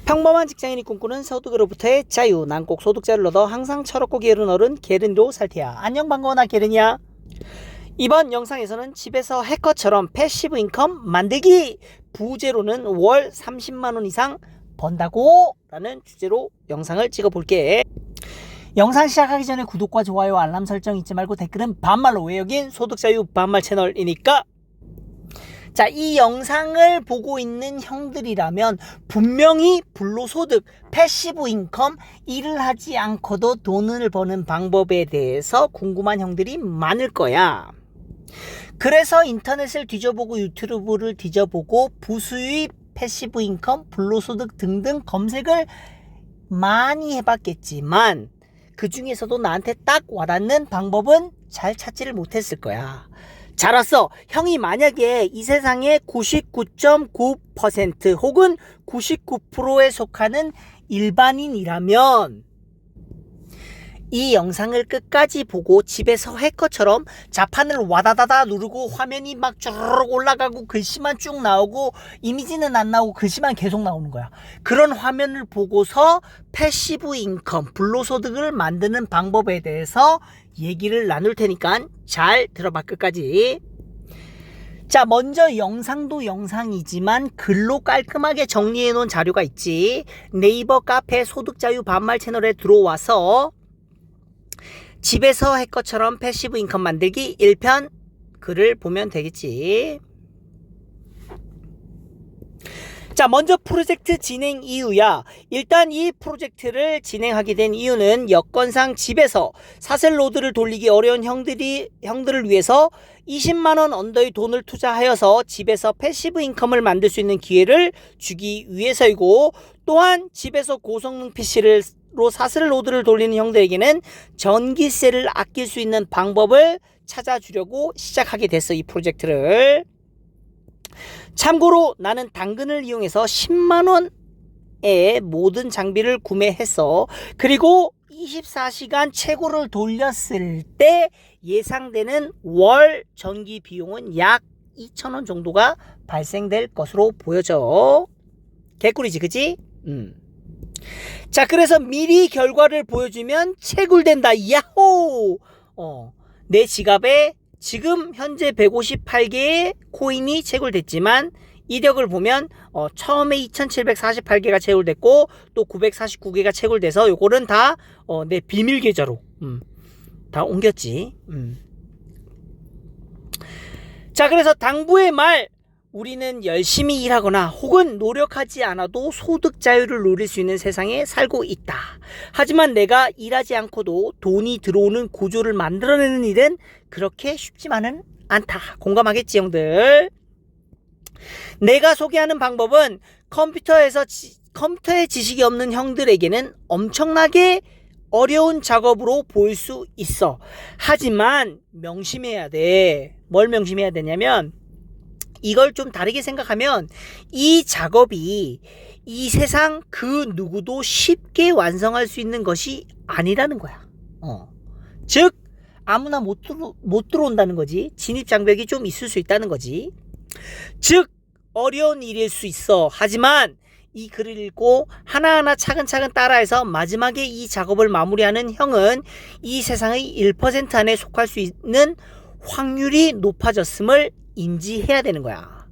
평범한 직장인이 꿈꾸는 소득으로부터의 자유. 난 꼭 소득자를 얻어 항상 철없고 게으른 어른 게른이로 살 테야. 안녕, 반가워. 나 게른이야. 이번 영상에서는 집에서 해커처럼 패시브 인컴 만들기, 부제로는 월 30만원 이상 번다고 라는 주제로 영상을 찍어볼게. 영상 시작하기 전에 구독과 좋아요, 알람 설정 잊지 말고 댓글은 반말로 외역인 소득자유 반말 채널이니까. 자, 이 영상을 보고 있는 형들이라면 분명히 불로소득, 패시브 인컴, 일을 하지 않고도 돈을 버는 방법에 대해서 궁금한 형들이 많을 거야. 그래서 인터넷을 뒤져보고 유튜브를 뒤져보고 부수입, 패시브 인컴, 불로소득 등등 검색을 많이 해봤겠지만 그 중에서도 나한테 딱 와닿는 방법은 잘 찾지를 못했을 거야. 잘 왔어. 형이 만약에 이 세상의 99.9% 혹은 99%에 속하는 일반인이라면 이 영상을 끝까지 보고 집에서 해커처럼 자판을 와다다다 누르고 화면이 막 쭈르륵 올라가고 글씨만 쭉 나오고 이미지는 안 나오고 글씨만 계속 나오는 거야. 그런 화면을 보고서 패시브 인컴, 불로소득을 만드는 방법에 대해서 얘기를 나눌 테니까 잘 들어봐, 끝까지. 자, 먼저 영상도 영상이지만 글로 깔끔하게 정리해 놓은 자료가 있지. 네이버 카페 소득자유 반말 채널에 들어와서 집에서 해커처럼 패시브 인컴 만들기 1편 글을 보면 되겠지. 자, 먼저 프로젝트 진행 이유야. 일단 이 프로젝트를 진행하게 된 이유는 여건상 집에서 사슬로드를 돌리기 어려운 형들을 위해서 20만원 언더의 돈을 투자하여서 집에서 패시브 인컴을 만들 수 있는 기회를 주기 위해서이고, 또한 집에서 고성능 PC로 사슬로드를 돌리는 형들에게는 전기세를 아낄 수 있는 방법을 찾아주려고 시작하게 됐어, 이 프로젝트를. 참고로 나는 당근을 이용해서 10만원의 모든 장비를 구매했어. 그리고 24시간 최고를 돌렸을 때 예상되는 월 전기 비용은 약 2,000원 정도가 발생될 것으로 보여져. 개꿀이지, 그치? 자, 그래서 미리 결과를 보여주면 채굴된다. 야호! 내 지갑에 지금 현재 158개의 코인이 채굴됐지만 이력을 보면 처음에 2748개가 채굴됐고 또 949개가 채굴돼서 요거는 다 내 비밀 계좌로 다 옮겼지. 자, 그래서 당부의 말, 우리는 열심히 일하거나 혹은 노력하지 않아도 소득 자유를 누릴 수 있는 세상에 살고 있다. 하지만 내가 일하지 않고도 돈이 들어오는 구조를 만들어내는 일은 그렇게 쉽지만은 않다. 공감하겠지, 형들? 내가 소개하는 방법은 컴퓨터에 지식이 없는 형들에게는 엄청나게 어려운 작업으로 보일 수 있어. 하지만 명심해야 돼. 뭘 명심해야 되냐면, 이걸 좀 다르게 생각하면 이 작업이 이 세상 그 누구도 쉽게 완성할 수 있는 것이 아니라는 거야. 즉 아무나 못 들어온다는 거지. 진입 장벽이 좀 있을 수 있다는 거지. 즉 어려운 일일 수 있어. 하지만 이 글을 읽고 하나하나 차근차근 따라해서 마지막에 이 작업을 마무리하는 형은 이 세상의 1% 안에 속할 수 있는 확률이 높아졌음을 인지해야 되는 거야.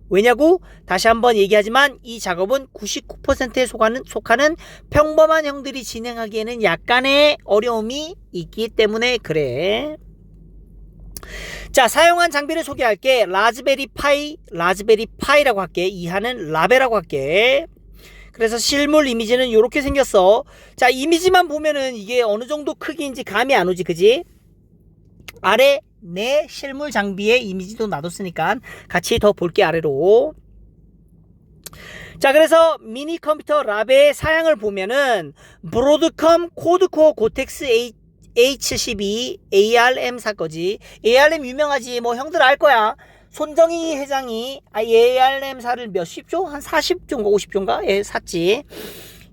왜냐고? 다시 한번 얘기하지만 이 작업은 99%에 속하는 평범한 형들이 진행하기에는 약간의 어려움이 있기 때문에 그래. 자, 사용한 장비를 소개할게. 라즈베리 파이라고 할게. 이하는 라베라고 할게. 그래서 실물 이미지는 이렇게 생겼어. 자, 이미지만 보면은 이게 어느 정도 크기인지 감이 안 오지, 그지? 아래 내 실물 장비의 이미지도 놔뒀으니까 같이 더 볼게, 아래로. 자, 그래서 미니 컴퓨터 라베의 사양을 보면은 브로드컴 코드코어 고텍스 A72 ARM사 거지. ARM 유명하지. 뭐 형들 알 거야. 손정희 회장이 ARM사를 몇십 조? 한 40조인가 50조인가? 예, 샀지.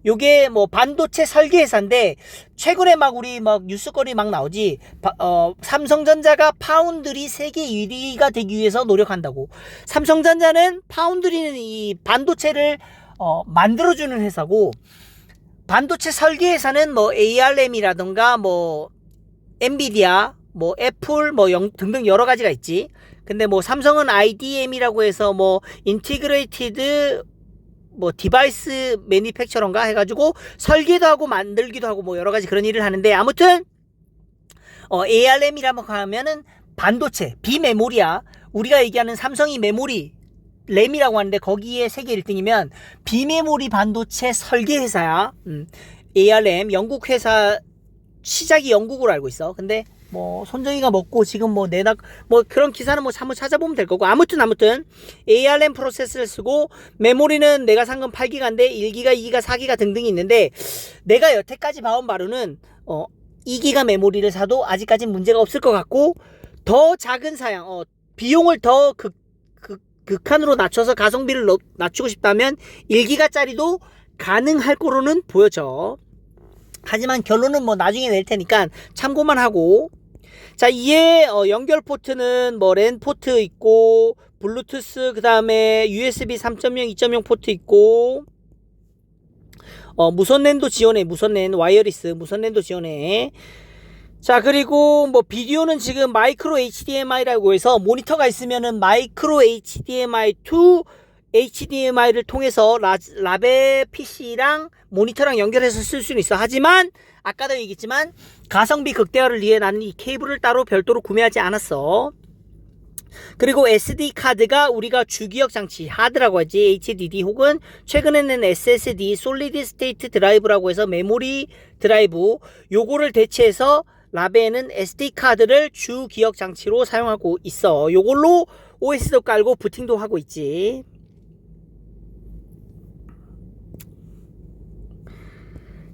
요게 뭐 반도체 설계 회사인데 최근에 막 우리 막 뉴스거리 막 나오지. 삼성전자가 파운드리 세계 1위가 되기 위해서 노력한다고. 삼성전자는 파운드리는 이 반도체를 만들어주는 회사고, 반도체 설계 회사는 뭐 ARM이라던가 뭐 엔비디아, 뭐 애플, 뭐 등등 여러 가지가 있지. 근데 뭐 삼성은 IDM이라고 해서 뭐 인티그레이티드 뭐 디바이스 매니팩처런가 해가지고 설계도 하고 만들기도 하고 뭐 여러 가지 그런 일을 하는데, 아무튼 ARM이라고 하면은 반도체 비메모리야. 우리가 얘기하는 삼성이 메모리 램이라고 하는데 거기에 세계 1등이면 비메모리 반도체 설계 회사야. ARM 영국 회사, 시작이 영국으로 알고 있어. 근데 뭐 손정희가 먹고 지금 뭐 그런 기사는 뭐 한번 찾아보면 될 거고, 아무튼 ARM 프로세스를 쓰고, 메모리는 내가 산 건 8기가인데 1기가, 2기가, 4기가 등등이 있는데, 내가 여태까지 봐온 바로는 2기가 메모리를 사도 아직까지 문제가 없을 것 같고, 더 작은 사양, 비용을 더 극한으로 낮춰서 가성비를 낮추고 싶다면 1기가짜리도 가능할 거로는 보여져. 하지만 결론은 뭐 나중에 낼 테니까 참고만 하고. 자, 이에 연결 포트는 뭐 랜 포트 있고, 블루투스, 그 다음에 USB 3.0, 2.0 포트 있고, 무선 랜도 지원해. 무선 랜, 와이어리스 무선 랜도 지원해. 자, 그리고 뭐 비디오는 지금 마이크로 HDMI라고 해서 모니터가 있으면은 마이크로 HDMI to HDMI를 통해서 라베 PC랑 모니터랑 연결해서 쓸 수는 있어. 하지만 아까도 얘기했지만 가성비 극대화를 위해 나는 이 케이블을 따로 별도로 구매하지 않았어. 그리고 SD 카드가 우리가 주기억 장치, 하드라고 하지, HDD 혹은 최근에는 SSD, 솔리드 스테이트 드라이브라고 해서 메모리 드라이브, 요거를 대체해서 라베는 SD 카드를 주 기억 장치로 사용하고 있어. 요걸로 OS도 깔고 부팅도 하고 있지.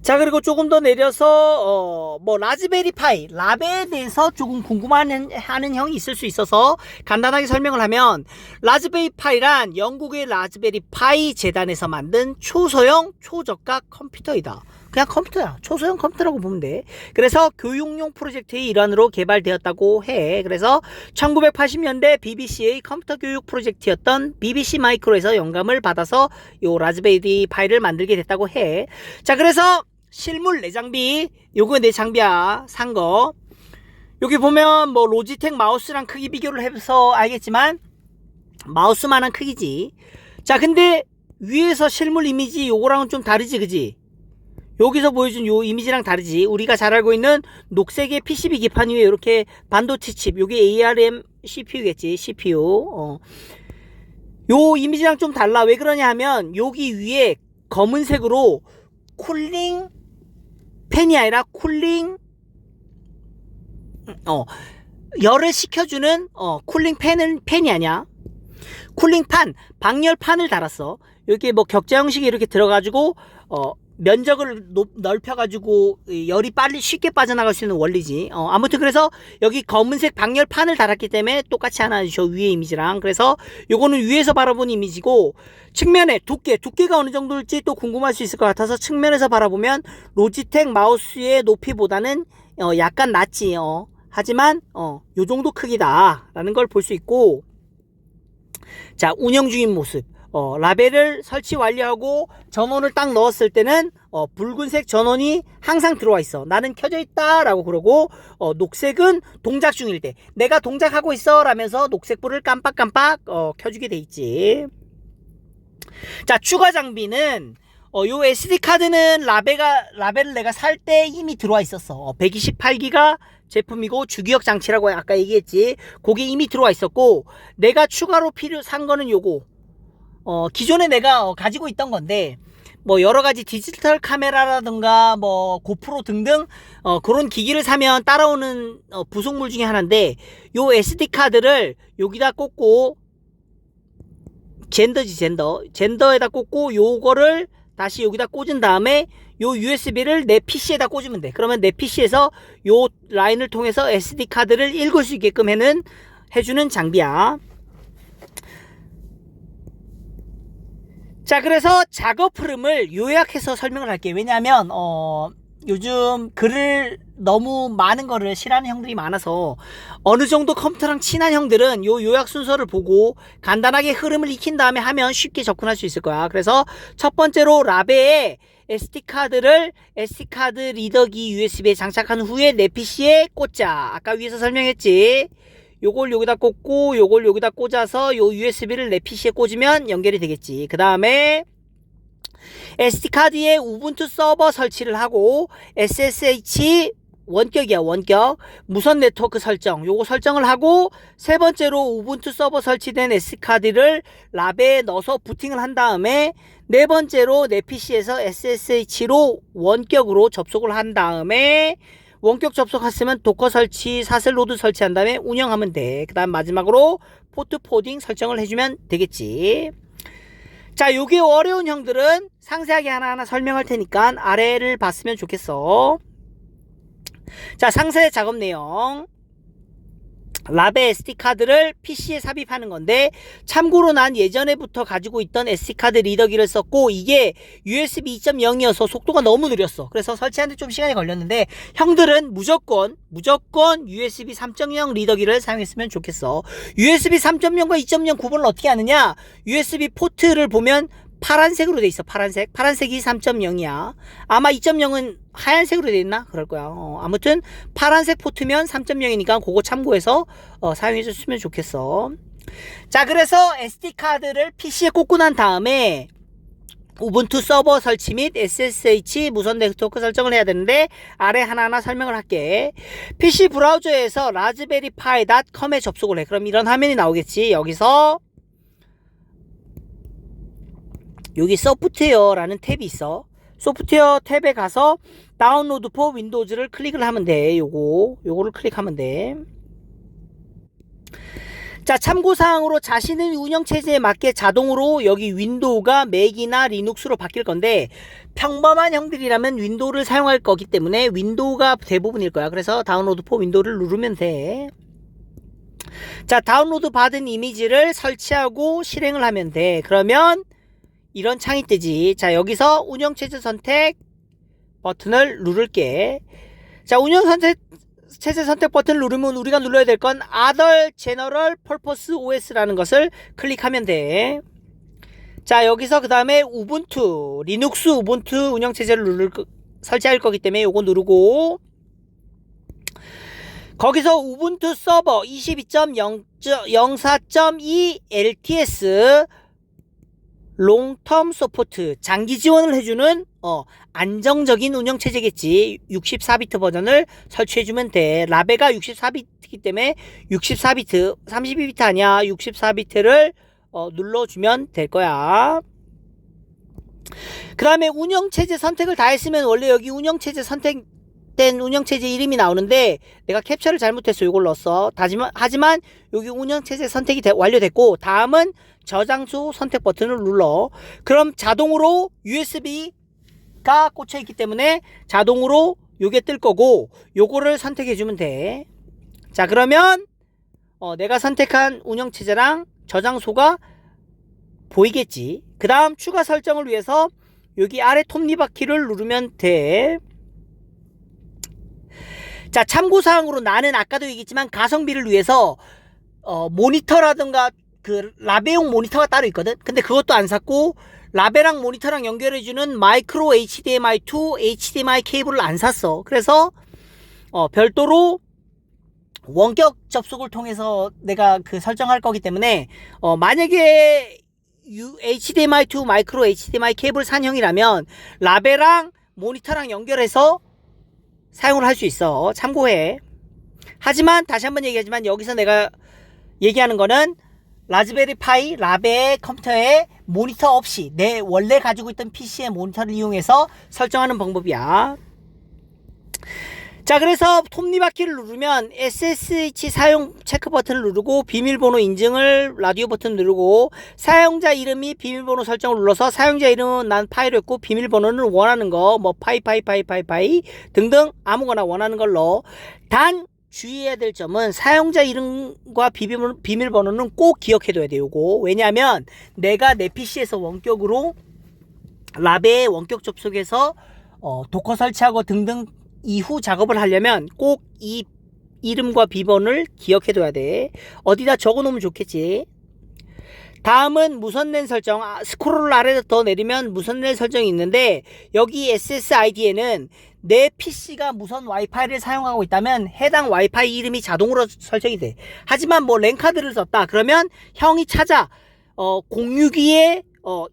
자, 그리고 조금 더 내려서 뭐 라즈베리 파이, 라베에 대해서 조금 궁금하는 형이 있을 수 있어서 간단하게 설명을 하면, 라즈베리 파이란 영국의 라즈베리 파이 재단에서 만든 초소형 초저가 컴퓨터이다. 그냥 컴퓨터야. 초소형 컴퓨터라고 보면 돼. 그래서 교육용 프로젝트의 일환으로 개발되었다고 해. 그래서 1980년대 BBC의 컴퓨터 교육 프로젝트였던 BBC 마이크로에서 영감을 받아서 요 라즈베리 파이를 만들게 됐다고 해. 자, 그래서 실물 내 장비, 요거 내 장비야. 산 거. 여기 보면 뭐 로지텍 마우스랑 크기 비교를 해서 알겠지만 마우스만한 크기지. 자, 근데 위에서 실물 이미지 요거랑은 좀 다르지, 그지? 여기서 보여준 요 이미지랑 다르지. 우리가 잘 알고 있는 녹색의 PCB 기판 위에 이렇게 반도체 칩, 요게 ARM CPU겠지, CPU. 요 이미지랑 좀 달라. 왜 그러냐 하면 여기 위에 검은색으로 쿨링 팬이 아니라 열을 식혀주는 쿨링 팬이 아니야. 쿨링판, 방열판을 달았어. 이렇게 뭐 격자 형식이 이렇게 들어가지고 면적을 넓혀가지고 열이 빨리 쉽게 빠져나갈 수 있는 원리지. 아무튼 그래서 여기 검은색 방열판을 달았기 때문에 똑같이 하나 저 위에 이미지랑. 그래서 요거는 위에서 바라본 이미지고, 측면에 두께가 어느 정도일지 또 궁금할 수 있을 것 같아서 측면에서 바라보면 로지텍 마우스의 높이보다는 약간 낮지. 하지만 요 정도 크기다 라는 걸 볼 수 있고, 자, 운영 중인 모습. 라벨을 설치 완료하고 전원을 딱 넣었을 때는 붉은색 전원이 항상 들어와 있어. 나는 켜져 있다 라고 그러고, 녹색은 동작 중일 때, 내가 동작하고 있어 라면서 녹색불을 깜빡깜빡 켜주게 돼 있지. 자, 추가 장비는 요 SD카드는 라벨을 내가 살 때 이미 들어와 있었어. 128기가 제품이고 주기억 장치라고 아까 얘기했지. 그게 이미 들어와 있었고, 내가 추가로 산 거는 요거. 기존에 내가 가지고 있던 건데, 뭐 여러가지 디지털 카메라라든가 뭐 고프로 등등 그런 기기를 사면 따라오는 부속물 중에 하나인데, 요 SD카드를 여기다 꽂고, 젠더에다 꽂고 요거를 다시 여기다 꽂은 다음에 요 USB를 내 PC에다 꽂으면 돼. 그러면 내 PC에서 요 라인을 통해서 SD카드를 읽을 수 있게끔 해주는 장비야. 자, 그래서 작업 흐름을 요약해서 설명을 할게. 왜냐하면 요즘 글을 너무 많은 거를 싫어하는 형들이 많아서 어느 정도 컴퓨터랑 친한 형들은 요 요약 순서를 보고 간단하게 흐름을 익힌 다음에 하면 쉽게 접근할 수 있을 거야. 그래서 첫 번째로 라베에 SD카드 리더기 USB에 장착한 후에 내 PC에 꽂자. 아까 위에서 설명했지. 요걸 여기다 꽂고 요걸 여기다 꽂아서 요 USB를 내 PC에 꽂으면 연결이 되겠지. 그 다음에 SD카드에 우분투 서버 설치를 하고 SSH 원격이야, 원격. 무선 네트워크 설정. 요거 설정을 하고 세 번째로 우분투 서버 설치된 SD카드를 라베에 넣어서 부팅을 한 다음에 네 번째로 내 PC에서 SSH로 원격으로 접속을 한 다음에 원격 접속했으면 도커 설치, 사슬로드 설치한 다음에 운영하면 돼. 그 다음 마지막으로 포트 포딩 설정을 해주면 되겠지. 자, 요게 어려운 형들은 상세하게 하나하나 설명할 테니까 아래를 봤으면 좋겠어. 자, 상세 작업 내용. 라베 SD카드를 PC에 삽입하는 건데, 참고로 난 예전에부터 가지고 있던 SD카드 리더기를 썼고 이게 USB 2.0이어서 속도가 너무 느렸어. 그래서 설치하는데 좀 시간이 걸렸는데 형들은 무조건 USB 3.0 리더기를 사용했으면 좋겠어. USB 3.0과 2.0 구분을 어떻게 하느냐, USB 포트를 보면 파란색으로 돼 있어. 파란색이 3.0이야. 아마 2.0은 하얀색으로 돼 있나? 그럴 거야. 아무튼 파란색 포트면 3.0이니까 그거 참고해서 사용해 줬으면 좋겠어. 자, 그래서 SD카드를 PC에 꽂고 난 다음에 우분투 서버 설치 및 SSH 무선 네트워크 설정을 해야 되는데 아래 하나하나 설명을 할게. PC 브라우저에서 raspberrypi.com에 접속을 해. 그럼 이런 화면이 나오겠지. 여기서 여기 소프트웨어라는 탭이 있어. 소프트웨어 탭에 가서 다운로드 포 윈도우즈를 클릭을 하면 돼. 요거를 클릭하면 돼. 자, 참고사항으로 자신의 운영체제에 맞게 자동으로 여기 윈도우가 맥이나 리눅스로 바뀔 건데 평범한 형들이라면 윈도우를 사용할 거기 때문에 윈도우가 대부분일 거야. 그래서 다운로드 포 윈도우를 누르면 돼. 자, 다운로드 받은 이미지를 설치하고 실행을 하면 돼. 그러면 이런 창이 뜨지. 자, 여기서 운영체제 선택 버튼을 누를게. 자, 운영체제 선택 버튼을 누르면 우리가 눌러야 될 건 Other General Purpose OS라는 것을 클릭하면 돼. 자, 여기서 그 다음에 우분투, 리눅스 우분투 운영체제를 설치할 거기 때문에 요거 누르고 거기서 우분투 서버 22.04.2 LTS 롱텀 서포트 장기 지원을 해주는 안정적인 운영체제겠지. 64비트 버전을 설치해주면 돼. 라베가 64비트이기 때문에 64비트 32비트 아니야. 64비트를 눌러주면 될 거야. 그 다음에 운영체제 선택을 다 했으면 원래 여기 운영체제 선택된 운영체제 이름이 나오는데 내가 캡처를 잘못했어. 이걸 넣었어. 하지만 여기 운영체제 선택이 완료됐고 다음은 저장소 선택 버튼을 눌러. 그럼 자동으로 USB가 꽂혀 있기 때문에 자동으로 요게 뜰 거고 요거를 선택해 주면 돼. 자, 그러면 내가 선택한 운영체제랑 저장소가 보이겠지. 그 다음 추가 설정을 위해서 여기 아래 톱니바퀴를 누르면 돼. 자, 참고사항으로 나는 아까도 얘기했지만 가성비를 위해서 모니터라든가 그 라베용 모니터가 따로 있거든. 근데 그것도 안 샀고 라베랑 모니터랑 연결해주는 마이크로 HDMI2 HDMI 케이블을 안 샀어. 그래서 별도로 원격 접속을 통해서 내가 그 설정할 거기 때문에 만약에 HDMI2 마이크로 HDMI 케이블 산 형이라면 라베랑 모니터랑 연결해서 사용을 할 수 있어. 참고해. 하지만 다시 한번 얘기하지만 여기서 내가 얘기하는 거는 라즈베리파이 라베 컴퓨터에 모니터 없이 내 원래 가지고 있던 PC의 모니터를 이용해서 설정하는 방법이야. 자, 그래서 톱니바퀴를 누르면 SSH 사용 체크 버튼을 누르고 비밀번호 인증을 라디오 버튼 누르고 사용자 이름이 비밀번호 설정을 눌러서 사용자 이름은 난 파이였고 비밀번호는 원하는 거 뭐 파이 등등 아무거나 원하는 걸로. 단 주의해야 될 점은 사용자 이름과 비밀번호는 꼭 기억해둬야 돼. 요거 왜냐하면 내가 내 PC에서 원격으로 라베에 원격 접속해서 도커 설치하고 등등 이후 작업을 하려면 꼭 이 이름과 비번을 기억해둬야 돼. 어디다 적어놓으면 좋겠지. 다음은 무선랜 설정. 스크롤 아래로 더 내리면 무선랜 설정이 있는데 여기 SSID에는 내 PC가 무선 와이파이를 사용하고 있다면 해당 와이파이 이름이 자동으로 설정이 돼. 하지만 뭐 랜카드를 썼다 그러면 형이 찾아 062의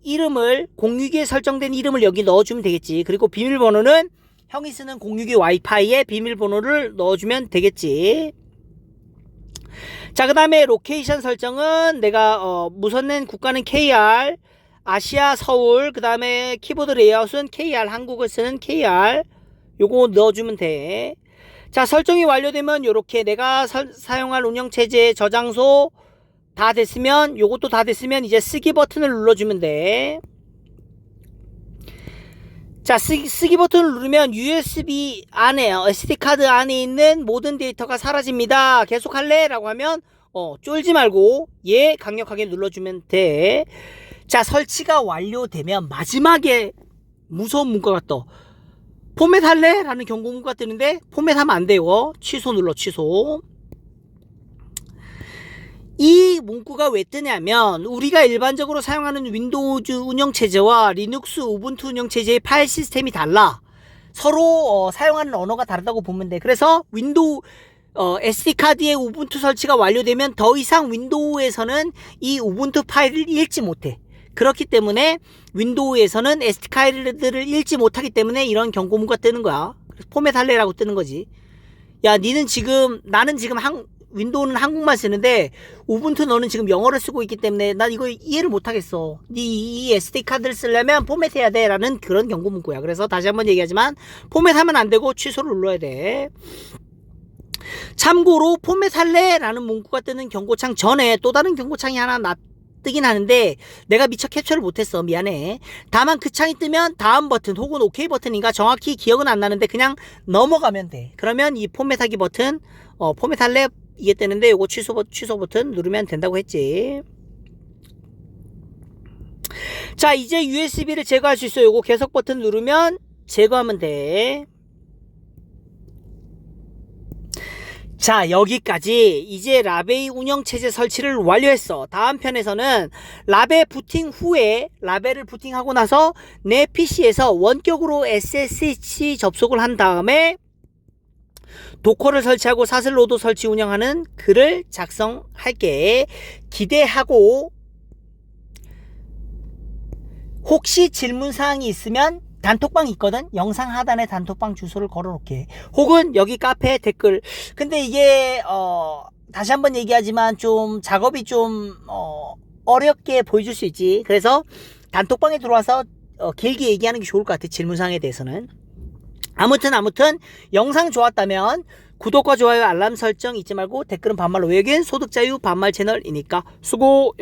이름을 062에 설정된 이름을 여기 넣어주면 되겠지. 그리고 비밀번호는 형이 쓰는 062 와이파이에 비밀번호를 넣어주면 되겠지. 자, 그 다음에 로케이션 설정은 내가 무선랜 국가는 KR, 아시아 서울, 그 다음에 키보드 레이아웃은 KR, 한국을 쓰는 KR 요거 넣어주면 돼. 자, 설정이 완료되면 요렇게 내가 사용할 운영체제 저장소 다 됐으면, 요것도 다 됐으면 이제 쓰기 버튼을 눌러주면 돼. 자, 쓰기 버튼을 누르면 USB 안에 SD카드 안에 있는 모든 데이터가 사라집니다. 계속할래? 라고 하면 쫄지 말고 예 강력하게 눌러주면 돼. 자, 설치가 완료되면 마지막에 무서운 문구가 떠. 포맷 할래? 라는 경고 문구가 뜨는데 포맷하면 안 돼요. 취소 눌러. 취소. 이 문구가 왜 뜨냐면 우리가 일반적으로 사용하는 윈도우즈 운영체제와 리눅스 우분투 운영체제의 파일 시스템이 달라. 서로 사용하는 언어가 다르다고 보면 돼. 그래서 윈도우 SD카드의 우분투 설치가 완료되면 더 이상 윈도우에서는 이 우분투 파일을 읽지 못해. 그렇기 때문에 윈도우에서는 SD카드를 읽지 못하기 때문에 이런 경고문구가 뜨는 거야. 포맷 할래라고 뜨는 거지. 야, 나는 지금 윈도우는 한국말 쓰는데 우분투 너는 지금 영어를 쓰고 있기 때문에 난 이거 이해를 못하겠어. 이 SD카드를 쓰려면 포맷해야 돼 라는 그런 경고 문구야. 그래서 다시 한번 얘기하지만 포맷하면 안 되고 취소를 눌러야 돼. 참고로 포맷할래? 라는 문구가 뜨는 경고창 전에 또 다른 경고창이 하나 뜨긴 하는데 내가 미처 캡처를 못했어. 미안해. 다만 그 창이 뜨면 다음 버튼 혹은 OK 버튼인가 정확히 기억은 안 나는데 그냥 넘어가면 돼. 그러면 이 포맷하기 버튼 포맷할래? 이게 뜨는데 요거 취소 버튼 누르면 된다고 했지. 자, 이제 USB를 제거할 수 있어요. 요거 계속 버튼 누르면 제거하면 돼. 자, 여기까지 이제 라베이 운영체제 설치를 완료했어. 다음 편에서는 라베 부팅 후에 라베를 부팅하고 나서 내 PC에서 원격으로 SSH 접속을 한 다음에 도커를 설치하고 사슬로드 설치 운영하는 글을 작성할게. 기대하고 혹시 질문사항이 있으면 단톡방 있거든? 영상 하단에 단톡방 주소를 걸어놓게. 혹은 여기 카페 댓글. 근데 이게 다시 한번 얘기하지만 좀 작업이 좀 어렵게 보여줄 수 있지. 그래서 단톡방에 들어와서 길게 얘기하는 게 좋을 것 같아. 질문사항에 대해서는. 아무튼 영상 좋았다면 구독과 좋아요 알람 설정 잊지 말고 댓글은 반말로. 여긴 소득자유 반말 채널이니까 수고.